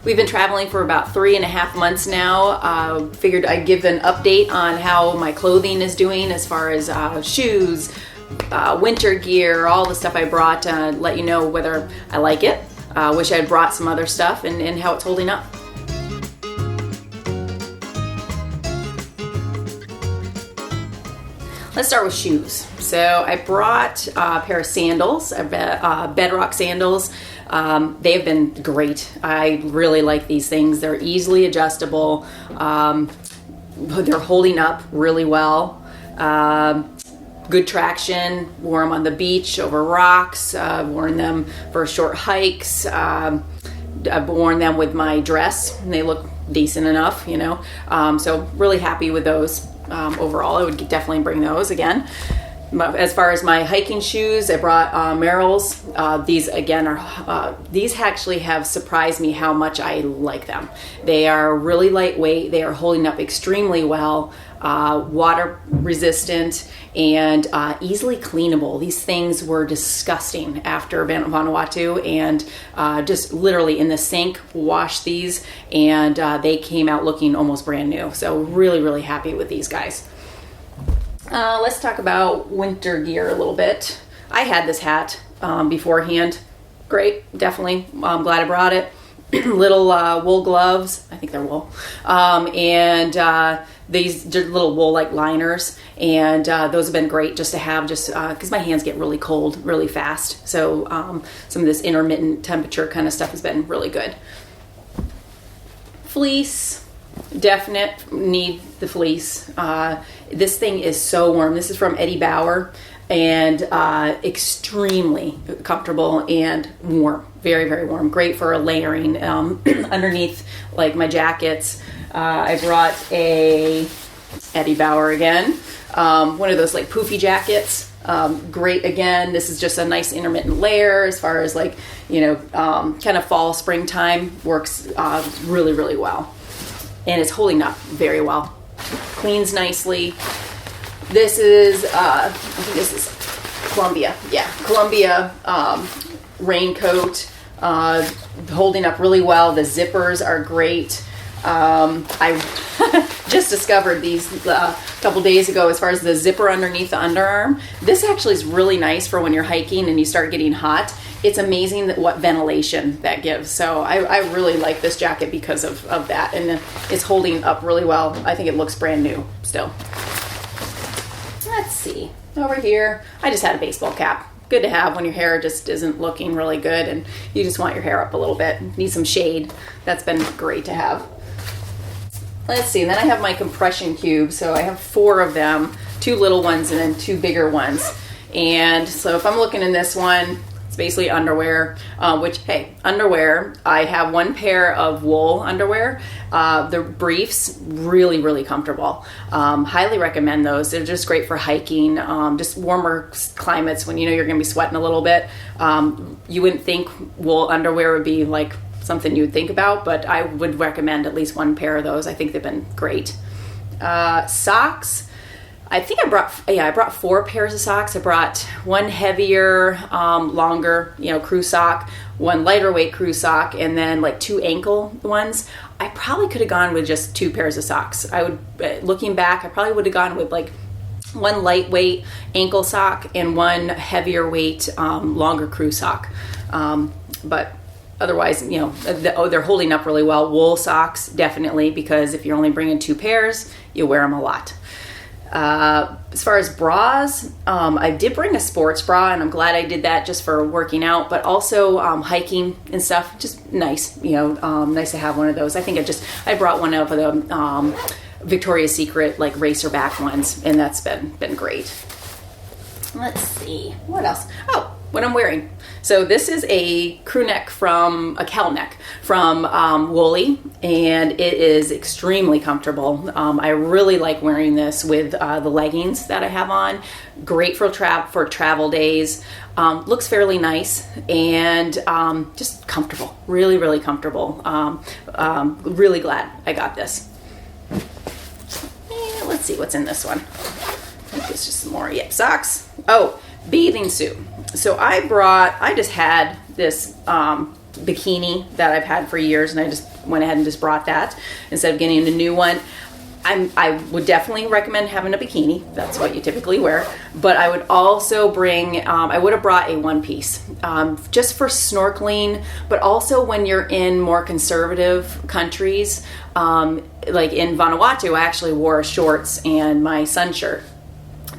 We've been traveling for about 3.5 months now. Figured I'd give an update on how my clothing is doing as far as shoes, winter gear, all the stuff I brought, let you know whether I like it. Wish I had brought some other stuff and how it's holding up. Let's start with shoes. So I brought a pair of sandals, Bedrock sandals. They have been great. I really like these things. They're easily adjustable. They're holding up really well. Good traction. Wore them on the beach, over rocks. Worn them for short hikes. I've worn them with my dress, and they look decent enough, you know. So really happy with those. Overall, I would definitely bring those again. As far as my hiking shoes, I brought Merrell's. These again are these actually have surprised me how much I like them. They are really lightweight. They are holding up extremely well, water resistant, and easily cleanable. These things were disgusting after Vanuatu, and just literally in the sink, washed these, and they came out looking almost brand new. So really happy with these guys. Let's talk about winter gear a little bit. I had this hat beforehand. Great, definitely. I'm glad I brought it. Little wool gloves. I think they're wool. And these little wool-like liners. And those have been great just to have, just because my hands get really cold really fast. So some of this intermittent temperature kind of stuff has been really good. Fleece. Definite need the fleece. This thing is so warm. This is from Eddie Bauer, and extremely comfortable and warm. Very warm. Great for layering underneath like my jackets. I brought a Eddie Bauer again. One of those like poofy jackets. Great again. This is just a nice intermittent layer as far as like, you know, kind of fall, springtime. Works really well. And it's holding up very well. Cleans nicely. This is, I think this is Columbia. Yeah, Columbia raincoat. Holding up really well. The zippers are great. I just discovered these a couple days ago as far as the zipper underneath the underarm. This actually is really nice for when you're hiking and you start getting hot. It's amazing what ventilation that gives. So I really like this jacket because of that. And it's holding up really well. I think it looks brand new still. Let's see. Over here, I just had a baseball cap. Good to have when your hair just isn't looking really good and you just want your hair up a little bit. Need some shade. That's been great to have. Let's see. And then I have my compression cubes. So I have 4 of them. 2 little ones and then 2 bigger ones. And so if I'm looking in this one, basically underwear, which, hey, underwear, I have 1 pair of wool underwear. The briefs, really comfortable. Highly recommend those. They're just great for hiking, just warmer climates when you know you're going to be sweating a little bit. You wouldn't think wool underwear would be like something you would think about, but I would recommend at least 1 pair of those. I think they've been great. Socks. I think I brought 4 pairs of socks. I brought 1 heavier, longer, you know, crew sock, 1 lighter weight crew sock, and then like 2 ankle ones. I probably could have gone with just 2 pairs of socks. I would, looking back, I probably would have gone with like 1 lightweight ankle sock and 1 heavier weight, longer crew sock. But otherwise, you know, they're holding up really well. Wool socks, definitely, because if you're only bringing 2 pairs, you wear them a lot. As far as bras, I did bring a sports bra, and I'm glad I did that just for working out, but also hiking and stuff. Just nice, you know, nice to have one of those. I think I brought one of the Victoria's Secret like racerback ones, and that's been great. Let's see, what else? Oh, what I'm wearing. So this is a crew neck from a cowl neck from Woolly, and it is extremely comfortable. I really like wearing this with the leggings that I have on. Great for travel days. Looks fairly nice and just comfortable. Really comfortable. Really glad I got this. And let's see what's in this one. I think it's just some more. Yep, socks. Oh, bathing suit. So I just had this bikini that I've had for years, and I just went ahead and just brought that instead of getting a new one. I would definitely recommend having a bikini. That's what you typically wear. But I would also bring, I would have brought a one piece just for snorkeling, but also when you're in more conservative countries. Like in Vanuatu, I actually wore shorts and my sun shirt,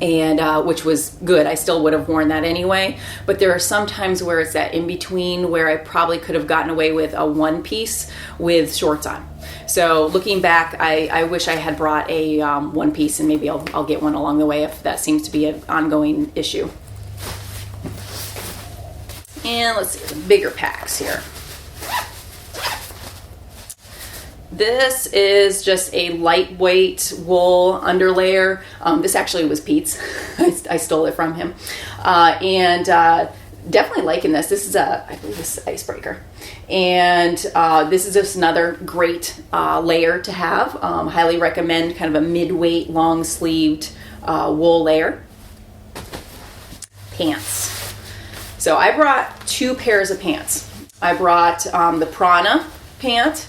and which was good. I still would have worn that anyway, but there are some times where it's that in between where I probably could have gotten away with a one piece with shorts on. So looking back, I wish I had brought a one piece, and maybe I'll get one along the way if that seems to be an ongoing issue. And let's see, the bigger packs here. This is just a lightweight wool underlayer. This actually was Pete's. I stole it from him. And definitely liking this. This is I believe this is icebreaker. And this is just another great layer to have. Highly recommend kind of a mid-weight, long-sleeved wool layer. Pants. So I brought 2 pairs of pants. I brought the Prana pant,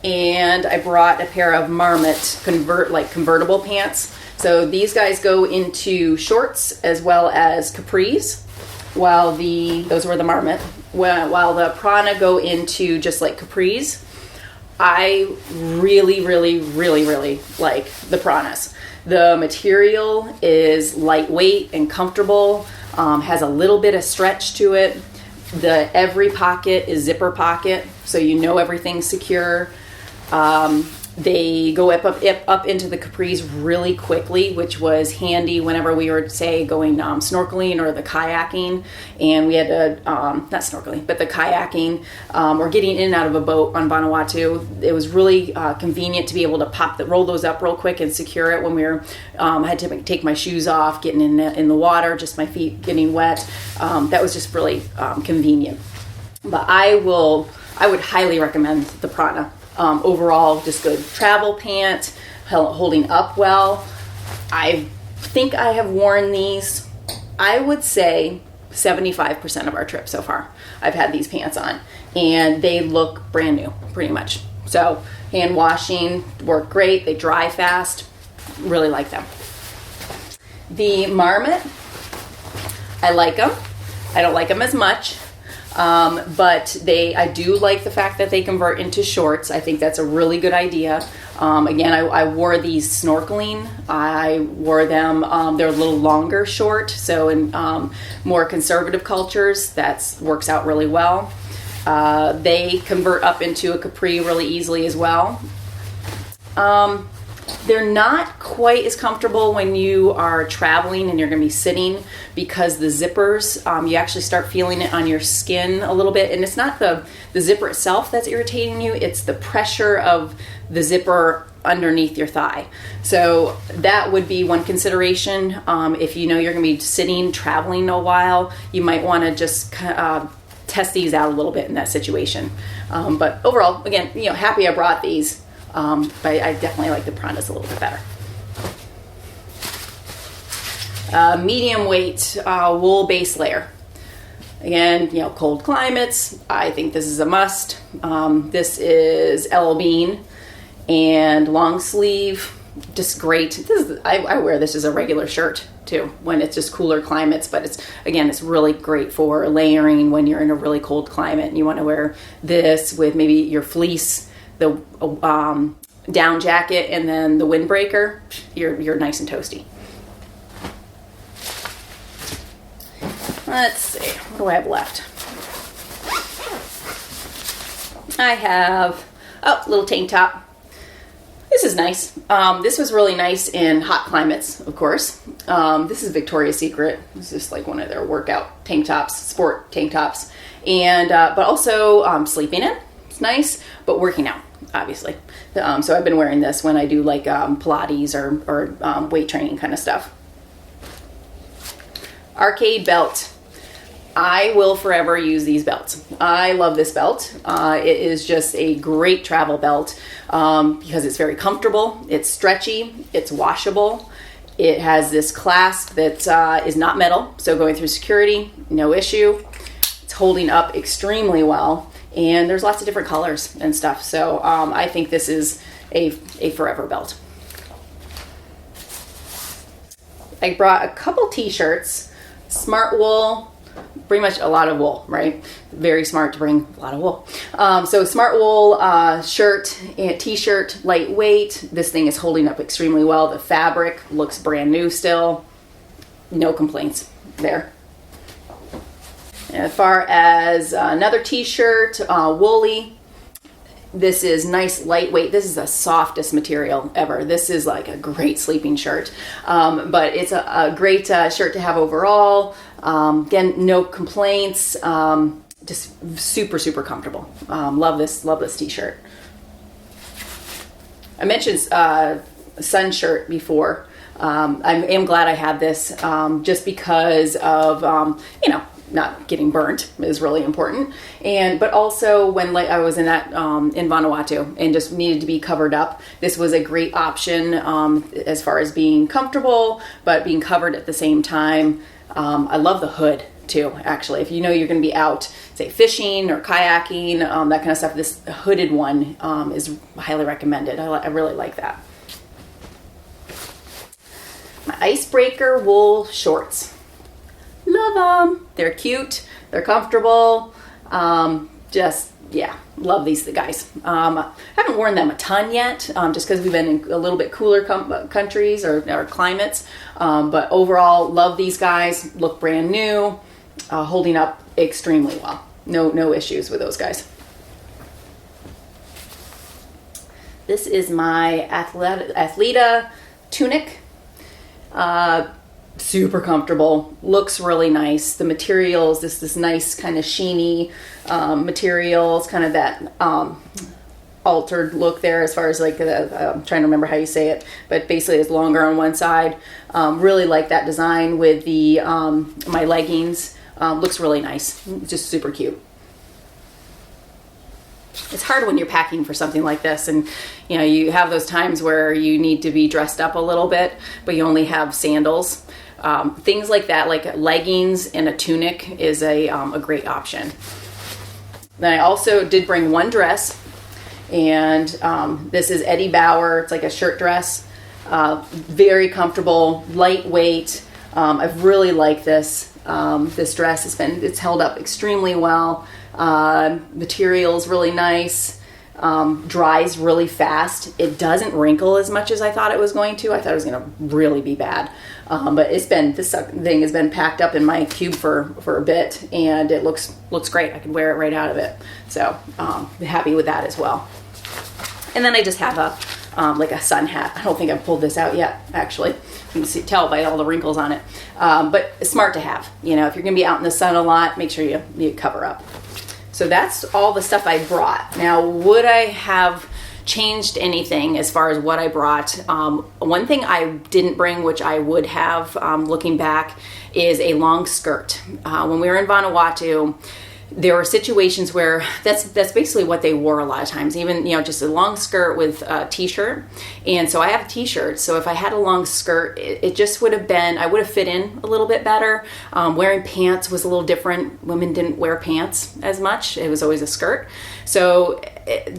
and I brought a pair of Marmot convertible pants. So these guys go into shorts as well as capris, while those were the Marmot. While the Prana go into just like capris. I really, really, really, really like the Pranas. The material is lightweight and comfortable, has a little bit of stretch to it. Every pocket is zipper pocket, so you know everything's secure. They go up into the capris really quickly, which was handy whenever we were, say, going snorkeling or the kayaking, and we had to, not snorkeling, but the kayaking, or getting in and out of a boat on Vanuatu. It was really convenient to be able to roll those up real quick and secure it when we were, had to take my shoes off, getting in the water, just my feet getting wet. That was just really convenient. But I would highly recommend the Prana. Overall, just good travel pant, holding up well. I think I have worn these, I would say 75% of our trip so far. I've had these pants on, and they look brand new, pretty much. So hand washing work great. They dry fast. Really like them. The Marmot, I like them. I don't like them as much. But I do like the fact that they convert into shorts. I think that's a really good idea. Again, I wore these snorkeling. I wore them, they're a little longer short, so in more conservative cultures, that works out really well. They convert up into a capri really easily as well. They're not quite as comfortable when you are traveling and you're going to be sitting, because the zippers, you actually start feeling it on your skin a little bit. And it's not the zipper itself that's irritating you, it's the pressure of the zipper underneath your thigh. So that would be one consideration. If you know you're going to be sitting, traveling a while, you might want to just test these out a little bit in that situation. But overall, again, happy I brought these. But I definitely like the Pranas a little bit better. Medium weight wool base layer. Again, cold climates, I think this is a must. This is LL Bean and long sleeve, just great. I wear this as a regular shirt too when it's just cooler climates, but it's really great for layering when you're in a really cold climate and you want to wear this with maybe your fleece, the down jacket, and then the windbreaker. You're nice and toasty. Let's see, what do I have left? I have a little tank top. This is nice. This was really nice in hot climates, of course. This is Victoria's Secret. This is like one of their workout tank tops, sport tank tops, and but also sleeping in. It's nice, but working out, obviously. So I've been wearing this when I do like Pilates or weight training kind of stuff. Arcade belt. I will forever use these belts. I love this belt. It is just a great travel belt because it's very comfortable, it's stretchy, it's washable. It has this clasp that is not metal, so going through security, no issue. It's holding up extremely well. and there's lots of different colors and stuff. So I think this is a forever belt. I brought a couple t-shirts, Smartwool, pretty much a lot of wool, right? Very smart to bring a lot of wool. So Smartwool shirt and t-shirt, lightweight. This thing is holding up extremely well. The fabric looks brand new still. No complaints there. As far as another t-shirt, woolly. This is nice, lightweight. This is the softest material ever. This is like a great sleeping shirt. But it's a great shirt to have overall. Again, no complaints. Just super, super comfortable. Love this t-shirt. I mentioned sun shirt before. I am glad I have this just because of, not getting burnt is really important. But also when I was in Vanuatu and just needed to be covered up, this was a great option as far as being comfortable, but being covered at the same time. I love the hood too, actually. If you know you're going to be out, say fishing or kayaking, that kind of stuff, this hooded one is highly recommended. I really like that. My Icebreaker wool shorts. Love them. They're cute. They're comfortable. Love these guys. I haven't worn them a ton yet, just because we've been in a little bit cooler countries or climates. But overall, love these guys. Look brand new, holding up extremely well. No issues with those guys. This is my Athleta tunic. Super comfortable, looks really nice. The materials, this nice kind of sheeny materials, kind of that altered look there as far as like I'm trying to remember how you say it, but basically it's longer on one side. Really like that design with the my leggings. Looks really nice, just super cute. It's hard when you're packing for something like this, and you have those times where you need to be dressed up a little bit, but you only have sandals. Things like that, like leggings and a tunic, is a great option. Then I also did bring one dress, and this is Eddie Bauer. It's like a shirt dress, very comfortable, lightweight. I've really liked this. This dress it's held up extremely well. Material's really nice. Dries really fast. It doesn't wrinkle as much as I thought it was going to. I thought it was going to really be bad. But this thing has been packed up in my cube for a bit, and it looks great. I can wear it right out of it. So happy with that as well. And then I just have like a sun hat. I don't think I've pulled this out yet, actually. You can tell by all the wrinkles on it. But it's smart to have. If you're going to be out in the sun a lot, make sure you cover up. So that's all the stuff I brought. Now, would I have changed anything as far as what I brought? One thing I didn't bring, which I would have, looking back, is a long skirt. When we were in Vanuatu, there were situations where that's basically what they wore a lot of times, even just a long skirt with a t-shirt. And so I have a t-shirt, so if I had a long skirt, it just would have been, I would have fit in a little bit better. Wearing pants was a little different. Women didn't wear pants as much. It was always a skirt. So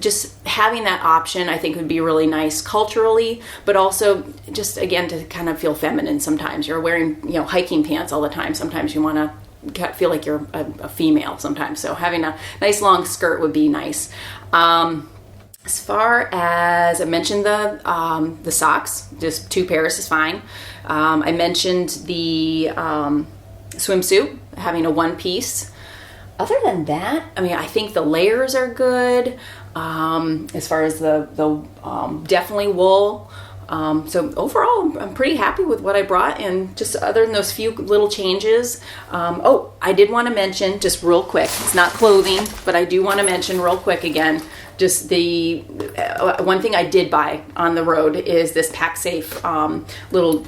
just having that option, I think, would be really nice culturally, but also just, again, to kind of feel feminine sometimes. You're wearing hiking pants all the time. Sometimes you want to feel like you're a female sometimes, so having a nice long skirt would be nice. As far as I mentioned, the socks, just 2 pairs is fine. I mentioned the swimsuit, having a one piece. Other than that, I think the layers are good. As far as the definitely wool. So overall, I'm pretty happy with what I brought, and just other than those few little changes. I did want to mention, just real quick, it's not clothing, but I do want to mention real quick again, just the one thing I did buy on the road is this PacSafe little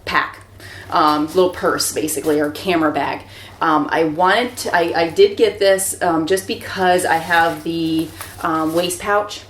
pack, little purse basically, or camera bag. I did get this just because I have the waist pouch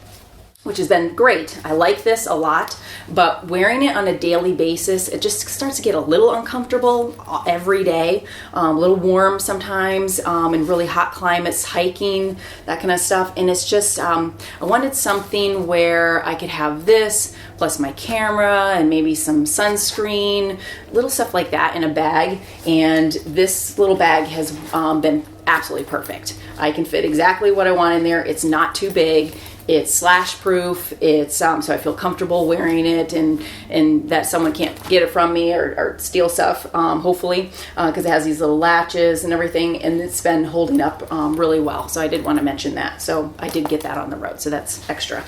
which has been great. I like this a lot, but wearing it on a daily basis, it just starts to get a little uncomfortable every day, a little warm sometimes, in really hot climates, hiking, that kind of stuff. And it's just, I wanted something where I could have this, plus my camera and maybe some sunscreen, little stuff like that in a bag. And this little bag has been absolutely perfect. I can fit exactly what I want in there. It's not too big. It's slash proof. It's so I feel comfortable wearing it, and that someone can't get it from me or steal stuff, hopefully, because it has these little latches and everything, and it's been holding up really well. So I did want to mention that. So I did get that on the road, so that's extra.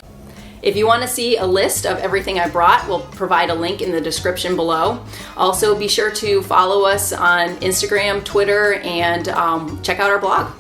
If you want to see a list of everything I brought, we'll provide a link in the description below. Also, be sure to follow us on Instagram, Twitter, and check out our blog.